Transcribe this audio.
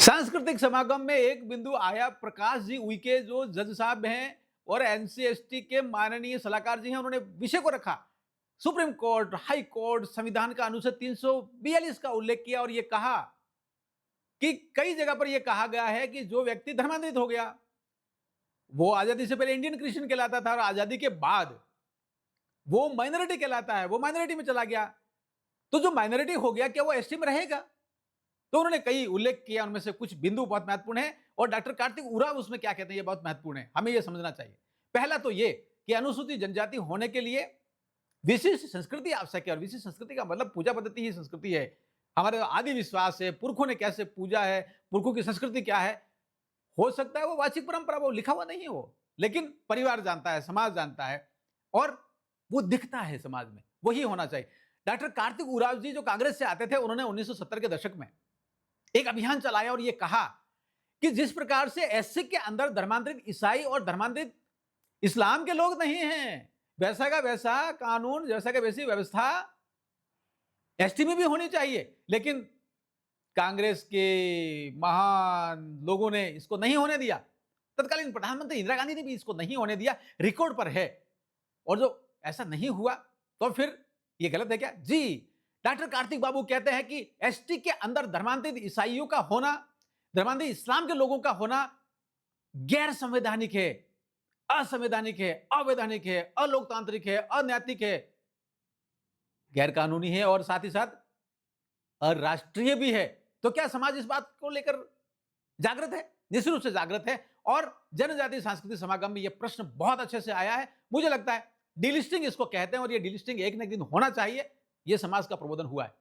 सांस्कृतिक समागम में एक बिंदु आया। प्रकाश जी उइके जो जज साहब हैं और एनसीएसटी के माननीय सलाहकार जी हैं, उन्होंने विषय को रखा। सुप्रीम कोर्ट, हाई कोर्ट, संविधान का अनुच्छेद 342 का उल्लेख किया और यह कहा कि कई जगह पर यह कहा गया है कि जो व्यक्ति धर्मांतरित हो गया, वो आजादी से पहले इंडियन क्रिश्चियन कहलाता था और आजादी के बाद वो माइनॉरिटी कहलाता है, वो माइनॉरिटी में चला गया। तो जो माइनॉरिटी हो गया, क्या वो एसटी में रहेगा? तो उन्होंने कई उल्लेख किया, उनमें से कुछ बिंदु बहुत महत्वपूर्ण है और डॉक्टर कार्तिक उरांव उसमें क्या कहते हैं, ये बहुत महत्वपूर्ण है, हमें ये समझना चाहिए। पहला तो ये कि अनुसूचित जनजाति होने के लिए विशिष्ट संस्कृति आवश्यक है और विशिष्ट संस्कृति का मतलब पूजा पद्धति ही संस्कृति है। हमारे आदि विश्वास है, पुरखों ने कैसे पूजा है, पुरखों की संस्कृति क्या है। हो सकता है वो वाचिक परंपरा, वो लिखा हुआ नहीं है वो, लेकिन परिवार जानता है, समाज जानता है और वो दिखता है समाज में, वही होना चाहिए। डॉक्टर कार्तिक उरांव जी जो कांग्रेस से आते थे, उन्होंने 1970 के दशक में एक अभियान चलाया और यह कहा कि जिस प्रकार से एससी के अंदर धर्मांतरित ईसाई और धर्मांतरित इस्लाम के लोग नहीं हैं, वैसा का वैसा कानून, जैसा का वैसी व्यवस्था एसटी में भी होनी चाहिए। लेकिन कांग्रेस के महान लोगों ने इसको नहीं होने दिया। तत्कालीन प्रधानमंत्री इंदिरा गांधी ने भी इसको नहीं होने दिया, रिकॉर्ड पर है। और जो ऐसा नहीं हुआ तो फिर यह गलत है क्या? जी, डॉक्टर कार्तिक बाबू कहते हैं कि एसटी के अंदर धर्मांतरित ईसाइयों का होना, धर्मांतरित इस्लाम के लोगों का होना गैर संवैधानिक है, असंवैधानिक है, अवैधानिक है, अलोकतांत्रिक है, अनैतिक है, गैर कानूनी है और साथ ही साथ अराष्ट्रीय भी है। तो क्या समाज इस बात को लेकर जागृत है? निश्चित रूप से जागृत है। और जनजातीय सांस्कृतिक समागम में यह प्रश्न बहुत अच्छे से आया है। मुझे लगता है डिलिस्टिंग इसको कहते हैं और यह डिलिस्टिंग एक न एक दिन होना चाहिए। यह समाज का प्रबोधन हुआ है।